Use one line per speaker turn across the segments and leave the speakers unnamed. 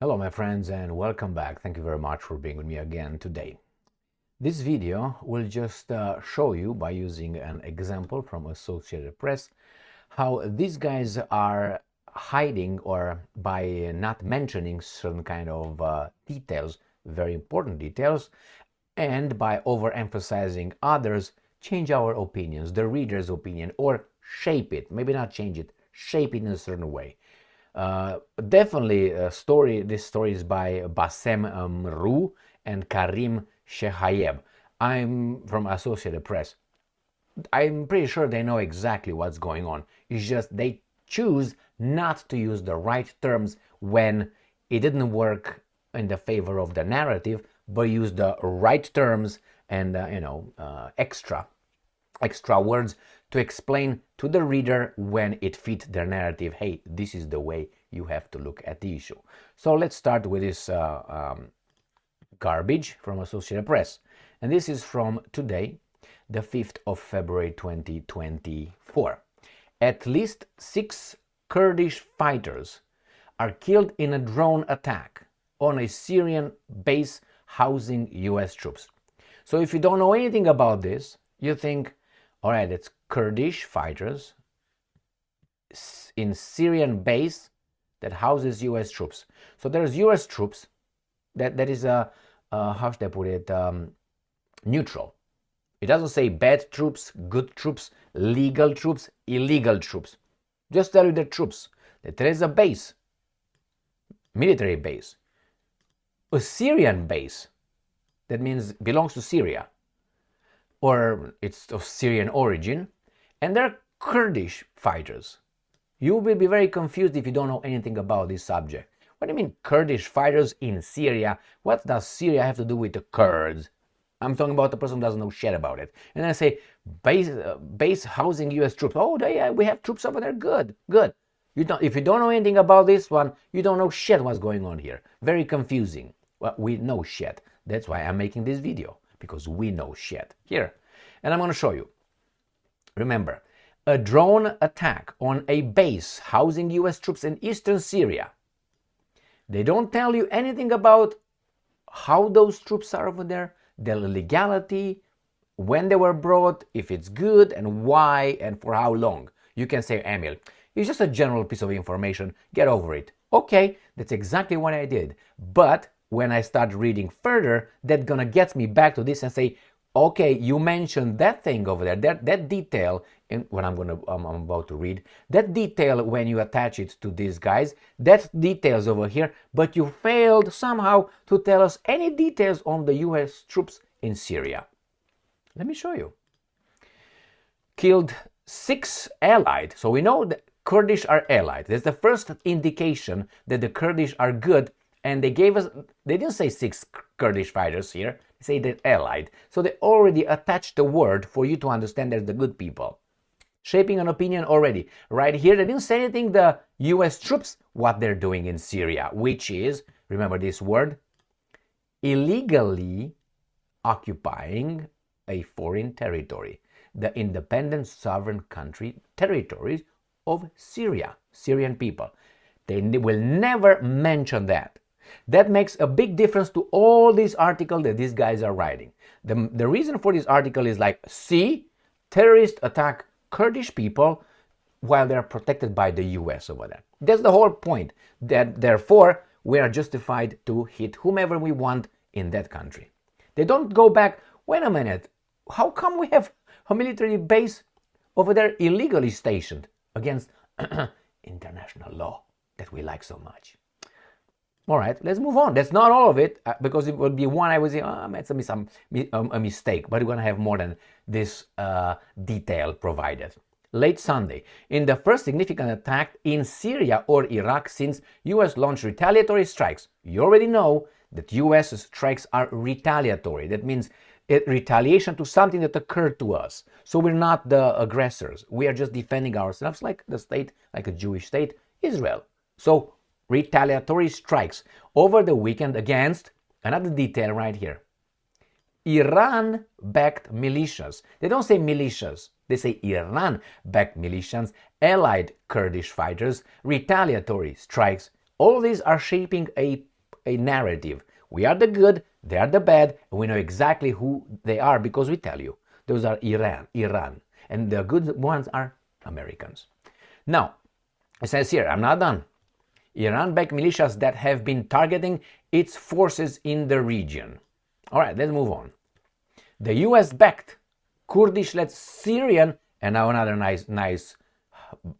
Hello my friends and welcome back. Thank you very much for being with me again today. This video will just show you by using an example from Associated Press how these guys are hiding or by not mentioning certain kind of details, very important details, and by overemphasizing others change our opinions, the reader's opinion, or shape it, maybe not change it, shape it in a certain way. Definitely this story is by Bassem Mrou and Karim Shehayeb. I'm from Associated Press. I'm pretty sure they know exactly what's going on. It's just they choose not to use the right terms when it didn't work in the favor of the narrative, but use the right terms and extra words to explain to the reader when it fits their narrative. Hey, this is the way you have to look at the issue. So let's start with this garbage from Associated Press. And this is from today, the 5th of February 2024. At least 6 Kurdish fighters are killed in a drone attack on a Syrian base housing US troops. So if you don't know anything about this, you think, all right, it's Kurdish fighters in Syrian base that houses US troops. So there's US troops that is how should I put it, neutral. It doesn't say bad troops, good troops, legal troops, illegal troops. Just tell you the troops, that there is a base, military base, a Syrian base, that means belongs to Syria, or it's of Syrian origin, and they're Kurdish fighters. You will be very confused if you don't know anything about this subject. What do you mean Kurdish fighters in Syria? What does Syria have to do with the Kurds? I'm talking about the person who doesn't know shit about it. And then I say, base housing US troops. Oh, yeah, we have troops over there. Good. If you don't know anything about this one, you don't know shit what's going on here. Very confusing. Well, we know shit. That's why I'm making this video, because we know shit. Here, and I'm going to show you. Remember, a drone attack on a base housing US troops in eastern Syria. They don't tell you anything about how those troops are over there, their legality, when they were brought, if it's good, and why, and for how long. You can say, Emil, it's just a general piece of information, get over it. Okay, that's exactly what I did. But when I start reading further, that's gonna get me back to this and say, okay, you mentioned that thing over there, that detail, and when I'm about to read, that detail when you attach it to these guys, that details over here, but you failed somehow to tell us any details on the US troops in Syria. Let me show you. Killed 6 allied, so we know that Kurdish are allied. That's the first indication that the Kurdish are good, and they didn't say 6 Kurdish fighters here, they say they're allied. So they already attached the word for you to understand they're the good people. Shaping an opinion already. Right here, they didn't say anything, the US troops, what they're doing in Syria, which is, remember this word, illegally occupying a foreign territory, the independent sovereign country territories of Syria, Syrian people. They will never mention that. That makes a big difference to all these articles that these guys are writing. The reason for this article is like, see, terrorists attack Kurdish people while they're protected by the US over there. That's the whole point. That therefore we are justified to hit whomever we want in that country. They don't go back, wait a minute, how come we have a military base over there illegally stationed against international law that we like so much? All right, let's move on. That's not all of it, because it would be one I would say, I made a mistake, but we're going to have more than this detail provided. Late Sunday, in the first significant attack in Syria or Iraq since US launched retaliatory strikes. You already know that US strikes are retaliatory. That means retaliation to something that occurred to us. So we're not the aggressors. We are just defending ourselves like the state, like a Jewish state, Israel. So retaliatory strikes over the weekend against, another detail right here, Iran-backed militias. They don't say militias, they say Iran-backed militias, allied Kurdish fighters, retaliatory strikes All these are shaping a narrative. We are the good, they are the bad, and we know exactly who they are because we tell you. Those are Iran, and the good ones are Americans. Now, it says here, I'm not done. Iran-backed militias that have been targeting its forces in the region. All right, let's move on. The US-backed Kurdish-led Syrian, and now another nice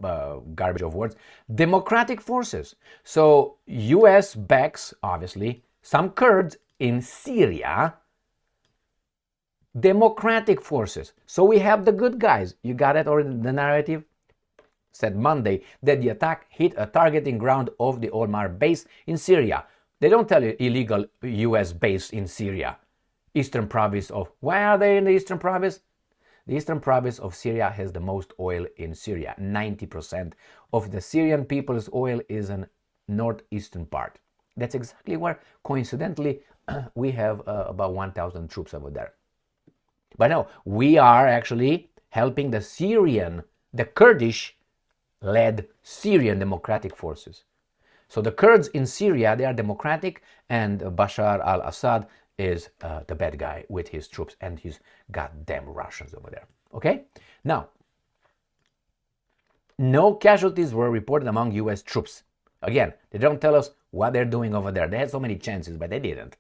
garbage of words, democratic forces. So US backs, obviously, some Kurds in Syria, democratic forces. So we have the good guys. You got it already, the narrative? Said Monday that the attack hit a targeting ground of the Omar base in Syria. They don't tell you illegal US base in Syria. Eastern province of... Why are they in the eastern province? The eastern province of Syria has the most oil in Syria. 90% of the Syrian people's oil is in northeastern part. That's exactly where, coincidentally, we have about 1,000 troops over there. But no, we are actually helping the Kurdish-led Syrian democratic forces. So the Kurds in Syria, they are democratic, and Bashar al-Assad is the bad guy with his troops and his goddamn Russians over there. Okay? Now, no casualties were reported among US troops. Again, they don't tell us what they're doing over there. They had so many chances, but they didn't.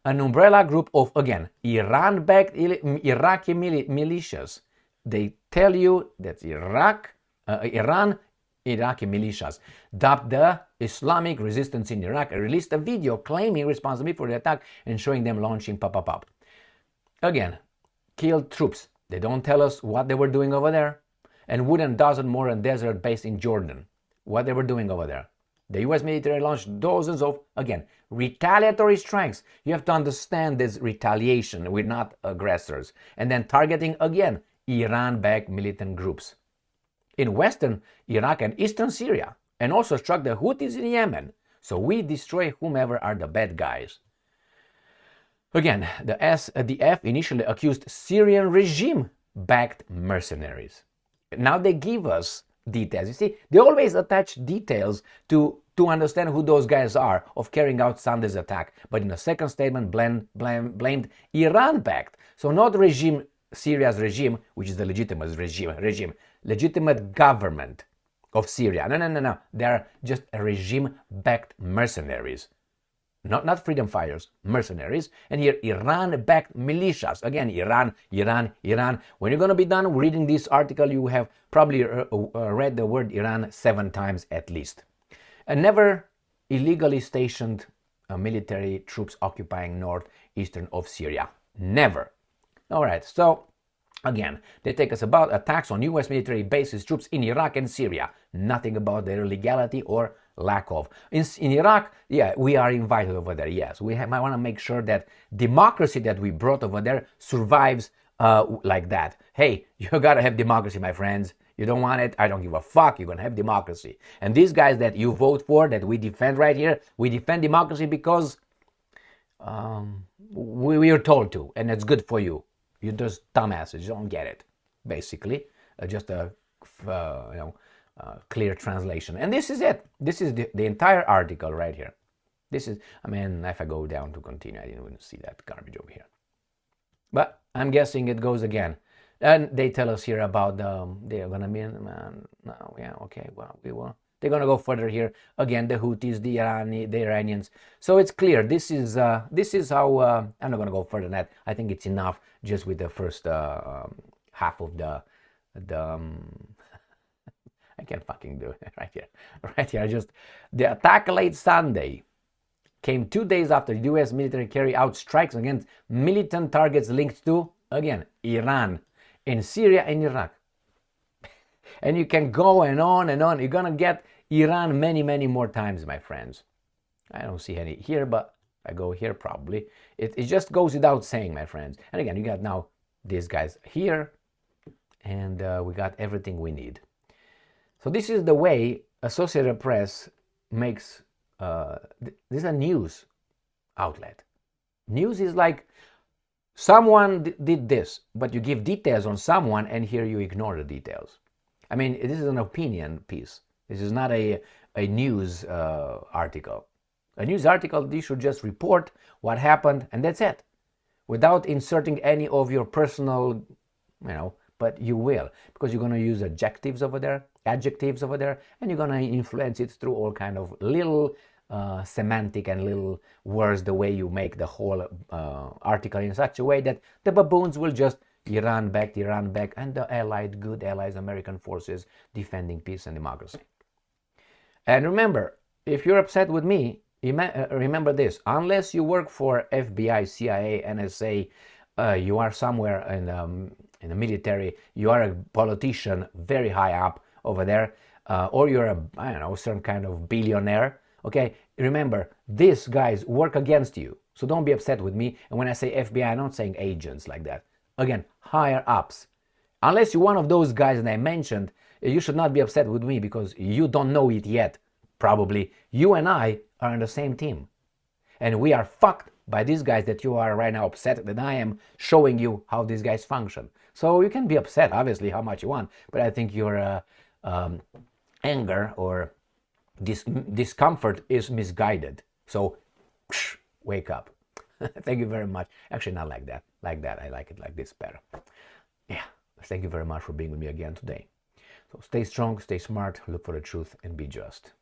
An umbrella group of, again, Iran-backed Iraqi militias. They tell you that Iran Iraqi militias dubbed the Islamic resistance in Iraq released a video claiming responsibility for the attack and showing them launching pop. Again, killed troops. They don't tell us what they were doing over there. And wooden dozen more in desert base in Jordan. What they were doing over there. The US military launched dozens of, again, retaliatory strikes. You have to understand this retaliation. We're not aggressors. And then targeting, again, Iran-backed militant groups in western Iraq and eastern Syria, and also struck the Houthis in Yemen. So we destroy whomever are the bad guys. Again, the SDF initially accused Syrian regime-backed mercenaries. Now they give us details. You see, they always attach details to understand who those guys are of carrying out Sunday's attack. But in the second statement, blamed Iran-backed. So not regime, Syria's regime, which is the legitimate regime, legitimate government of Syria. No. They are just a regime-backed mercenaries. Not freedom fighters, mercenaries. And here, Iran-backed militias. Again, Iran. When you're going to be done reading this article, you have probably read the word Iran 7 times at least. And never illegally stationed military troops occupying northeastern of Syria. Never. All right, so again, they take us about attacks on U.S. military bases, troops in Iraq and Syria. Nothing about their legality or lack of. In Iraq, yeah, we are invited over there, yes. We want to make sure that democracy that we brought over there survives like that. Hey, you got to have democracy, my friends. You don't want it, I don't give a fuck. You're going to have democracy. And these guys that you vote for, that we defend right here, we defend democracy because we are told to, and it's good for you. You're just dumbasses. You don't get it, basically. Just a clear translation. And this is it. This is the entire article right here. This is, I mean, if I go down to continue, I didn't even see that garbage over here. But I'm guessing it goes again. And they tell us here about they're going to be, they're going to go further here. Again, the Houthis, the Iranians. So it's clear. This is how, I'm not going to go further than that. I think it's enough just with the first half of the I can't fucking do it right here. Just the attack late Sunday came 2 days after the U.S. military carried out strikes against militant targets linked to, again, Iran in Syria and Iraq. And you can go and on and on. You're going to get Iran many, many more times, my friends. I don't see any here, but I go here probably. It just goes without saying, my friends. And again, you got now these guys here, and we got everything we need. So this is the way Associated Press makes, this is a news outlet. News is like, someone did this, but you give details on someone, and here you ignore the details. I mean, this is an opinion piece. This is not a a news article. A news article, they should just report what happened, and that's it, without inserting any of your personal, but you will, because you're going to use adjectives over there, and you're going to influence it through all kind of little semantic and little words, the way you make the whole article in such a way that the baboons will just Iran back, and the good allies, American forces defending peace and democracy. And remember, if you're upset with me, remember this: unless you work for FBI, CIA, NSA, you are somewhere in the military, you are a politician very high up over there, or you're a some kind of billionaire. Okay, remember, these guys work against you, so don't be upset with me. And when I say FBI, I'm not saying agents like that. Again, higher ups. Unless you're one of those guys that I mentioned, you should not be upset with me, because you don't know it yet. Probably you and I are on the same team, and we are fucked by these guys that you are right now upset that I am showing you how these guys function. So you can be upset, obviously, how much you want, but I think your anger or discomfort is misguided. So wake up. Thank you very much. Actually, not like that. Like that, I like it like this better. Yeah, thank you very much for being with me again today. So stay strong, stay smart, look for the truth, and be just.